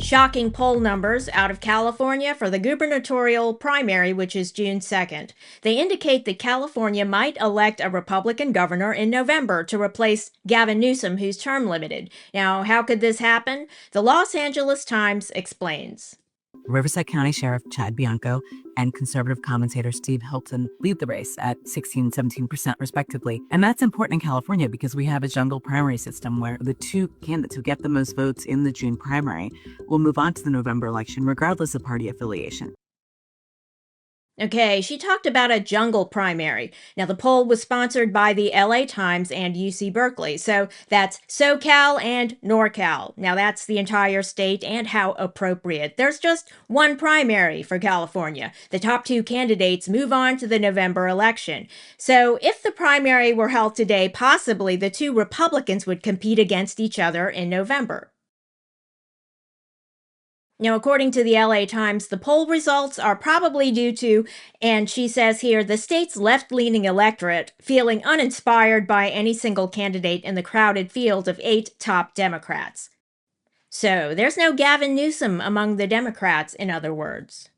Shocking poll numbers out of California for the gubernatorial primary, which is June 2nd. They indicate that California might elect a Republican governor in November to replace Gavin Newsom, who's term limited. Now, how could this happen? The Los Angeles Times explains. Riverside County Sheriff Chad Bianco and conservative commentator Steve Hilton lead the race at 16 and 17% respectively. And that's important in California because we have a jungle primary system where the two candidates who get the most votes in the June primary will move on to the November election regardless of party affiliation. Okay, she talked about a jungle primary. Now, the poll was sponsored by the LA Times and UC Berkeley. So that's SoCal and NorCal. Now, that's the entire state, and how appropriate. There's just one primary for California. The top two candidates move on to the November election. So if the primary were held today, possibly the two Republicans would compete against each other in November. Now, according to the LA Times, the poll results are probably due to, and she says here, the state's left-leaning electorate feeling uninspired by any single candidate in the crowded field of 8 top Democrats. So, there's no Gavin Newsom among the Democrats, in other words.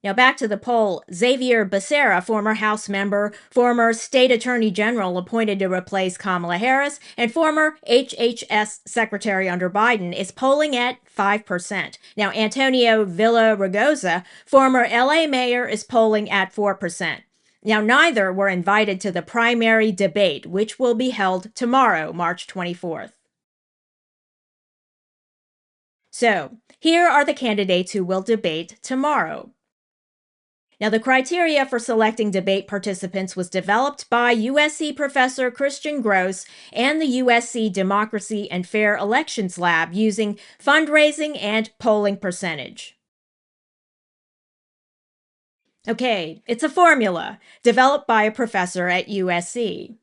Now back to the poll. Xavier Becerra, former House member, former state attorney general appointed to replace Kamala Harris, and former HHS secretary under Biden, is polling at 5%. Now Antonio Villaraigosa, former LA mayor, is polling at 4%. Now neither were invited to the primary debate, which will be held tomorrow, March 24th. So, here are the candidates who will debate tomorrow. Now, the criteria for selecting debate participants was developed by USC professor Christian Gross and the USC Democracy and Fair Elections Lab using fundraising and polling percentage. Okay, it's a formula developed by a professor at USC.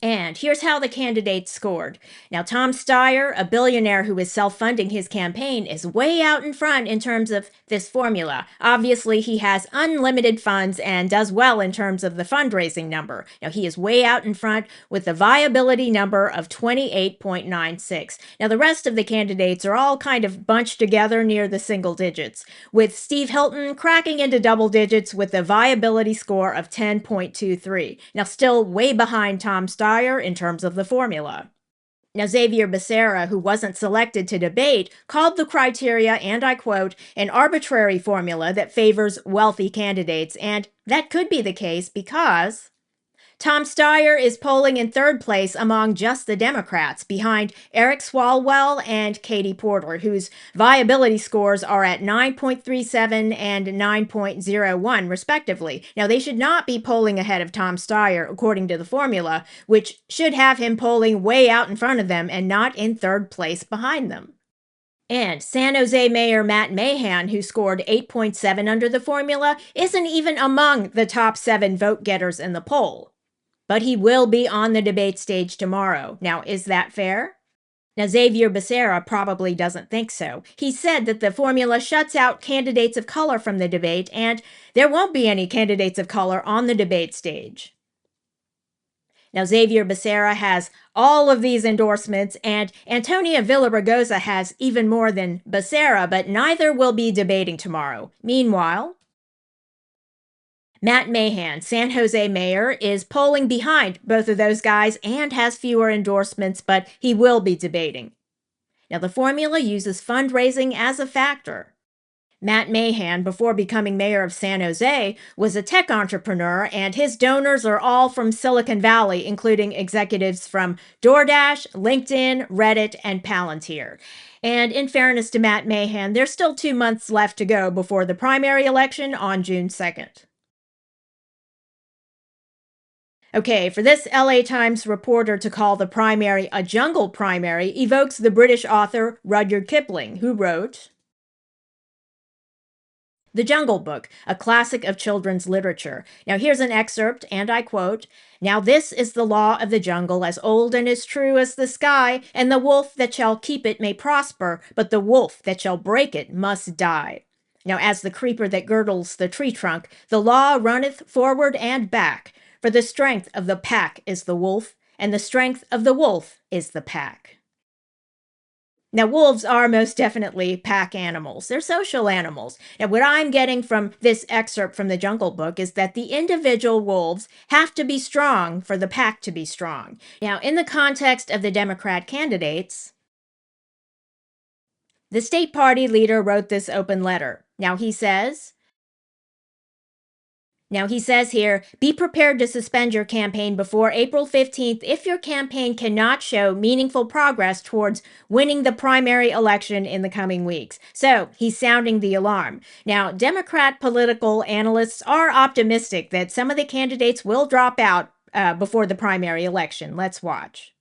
And here's how the candidates scored. Now, Tom Steyer, a billionaire who is self-funding his campaign, is way out in front in terms of this formula. Obviously, he has unlimited funds and does well in terms of the fundraising number. Now, he is way out in front with the viability number of 28.96. Now, the rest of the candidates are all kind of bunched together near the single digits, with Steve Hilton cracking into double digits with a viability score of 10.23. Now, still way behind Tom Steyer in terms of the formula. Now, Xavier Becerra, who wasn't selected to debate, called the criteria, and I quote, an arbitrary formula that favors wealthy candidates, and that could be the case because Tom Steyer is polling in third place among just the Democrats, behind Eric Swalwell and Katie Porter, whose viability scores are at 9.37 and 9.01, respectively. Now, they should not be polling ahead of Tom Steyer, according to the formula, which should have him polling way out in front of them and not in third place behind them. And San Jose Mayor Matt Mahan, who scored 8.7 under the formula, isn't even among the top 7 vote-getters in the poll. But he will be on the debate stage tomorrow. Now, is that fair? Now, Xavier Becerra probably doesn't think so. He said that the formula shuts out candidates of color from the debate, and there won't be any candidates of color on the debate stage. Now, Xavier Becerra has all of these endorsements, and Antonia Villaraigosa has even more than Becerra, but neither will be debating tomorrow. Meanwhile, Matt Mahan, San Jose mayor, is polling behind both of those guys and has fewer endorsements, but he will be debating. Now, the formula uses fundraising as a factor. Matt Mahan, before becoming mayor of San Jose, was a tech entrepreneur, and his donors are all from Silicon Valley, including executives from DoorDash, LinkedIn, Reddit, and Palantir. And in fairness to Matt Mahan, there's still 2 months left to go before the primary election on June 2nd. Okay, for this LA Times reporter to call the primary a jungle primary evokes the British author Rudyard Kipling, who wrote The Jungle Book, a classic of children's literature. Now here's an excerpt, and I quote, "Now this is the law of the jungle, as old and as true as the sky, and the wolf that shall keep it may prosper, but the wolf that shall break it must die. Now as the creeper that girdles the tree trunk, the law runneth forward and back. For the strength of the pack is the wolf, and the strength of the wolf is the pack." Now, wolves are most definitely pack animals. They're social animals. And what I'm getting from this excerpt from the Jungle Book is that the individual wolves have to be strong for the pack to be strong. Now, in the context of the Democrat candidates, the state party leader wrote this open letter. Now he says here, be prepared to suspend your campaign before April 15th if your campaign cannot show meaningful progress towards winning the primary election in the coming weeks. So he's sounding the alarm. Now, Democrat political analysts are optimistic that some of the candidates will drop out before the primary election. Let's watch.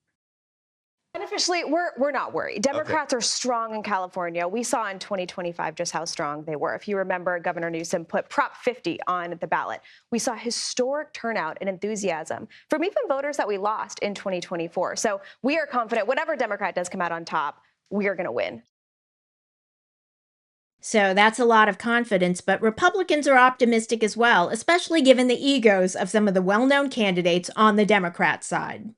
Unofficially, we're not worried. Democrats are strong in California. We saw in 2025 just how strong they were. If you remember, Governor Newsom put Prop 50 on the ballot. We saw historic turnout and enthusiasm from even voters that we lost in 2024. So we are confident whatever Democrat does come out on top, we are going to win. So that's a lot of confidence, but Republicans are optimistic as well, especially given the egos of some of the well-known candidates on the Democrat side.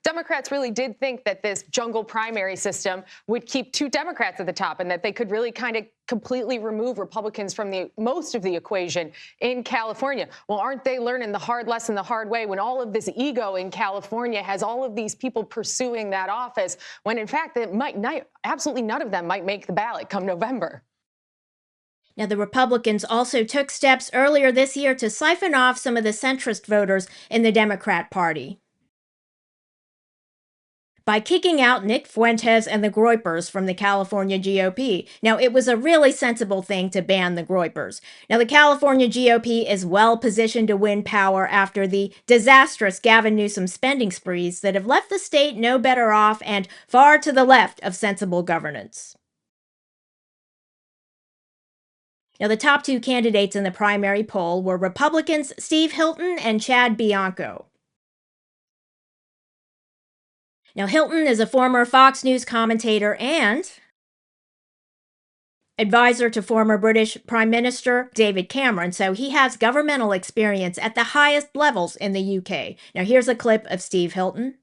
Democrats really did think that this jungle primary system would keep two Democrats at the top and that they could really kind of completely remove Republicans from most of the equation in California. Well, aren't they learning the hard lesson the hard way when all of this ego in California has all of these people pursuing that office when, in fact, absolutely none of them might make the ballot come November. Now, the Republicans also took steps earlier this year to siphon off some of the centrist voters in the Democrat Party by kicking out Nick Fuentes and the Groypers from the California GOP. Now, it was a really sensible thing to ban the Groypers. Now, the California GOP is well positioned to win power after the disastrous Gavin Newsom spending sprees that have left the state no better off and far to the left of sensible governance. Now, the top two candidates in the primary poll were Republicans Steve Hilton and Chad Bianco. Now, Hilton is a former Fox News commentator and advisor to former British Prime Minister David Cameron, so he has governmental experience at the highest levels in the UK. Now, here's a clip of Steve Hilton.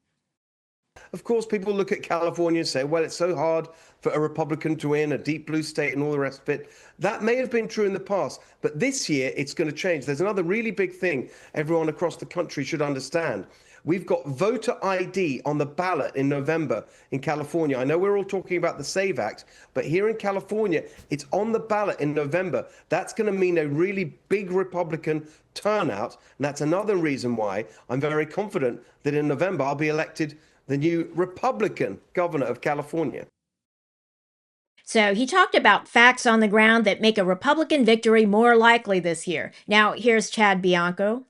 Of course, people look at California and say, well, it's so hard for a Republican to win, a deep blue state and all the rest of it. That may have been true in the past, but this year it's going to change. There's another really big thing everyone across the country should understand. We've got voter ID on the ballot in November in California. I know we're all talking about the SAVE Act, but here in California, it's on the ballot in November. That's going to mean a really big Republican turnout. And that's another reason why I'm very confident that in November I'll be elected the new Republican governor of California. So he talked about facts on the ground that make a Republican victory more likely this year. Now, here's Chad Bianco.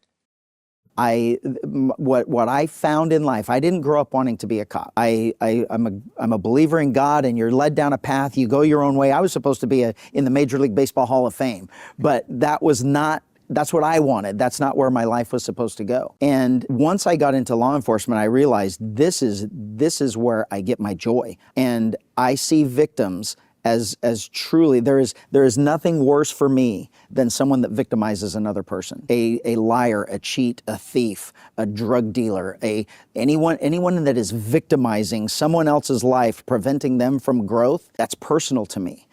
What I found in life, I didn't grow up wanting to be a cop. I'm a believer in God, and you're led down a path, you go your own way. I was supposed to be in the Major League Baseball Hall of Fame, but that's what I wanted. That's not where my life was supposed to go. And once I got into law enforcement, I realized this is where I get my joy. And I see victims as truly, there is nothing worse for me than someone that victimizes another person. A liar, a cheat, a thief, a drug dealer, anyone that is victimizing someone else's life, preventing them from growth, that's personal to me.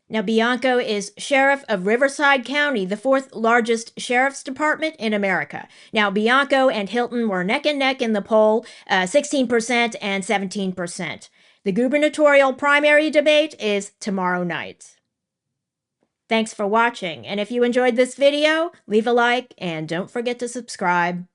Now, Bianco is sheriff of Riverside County, the fourth largest sheriff's department in America. Now, Bianco and Hilton were neck and neck in the poll, 16% and 17%. The gubernatorial primary debate is tomorrow night. Thanks for watching, and if you enjoyed this video, leave a like and don't forget to subscribe.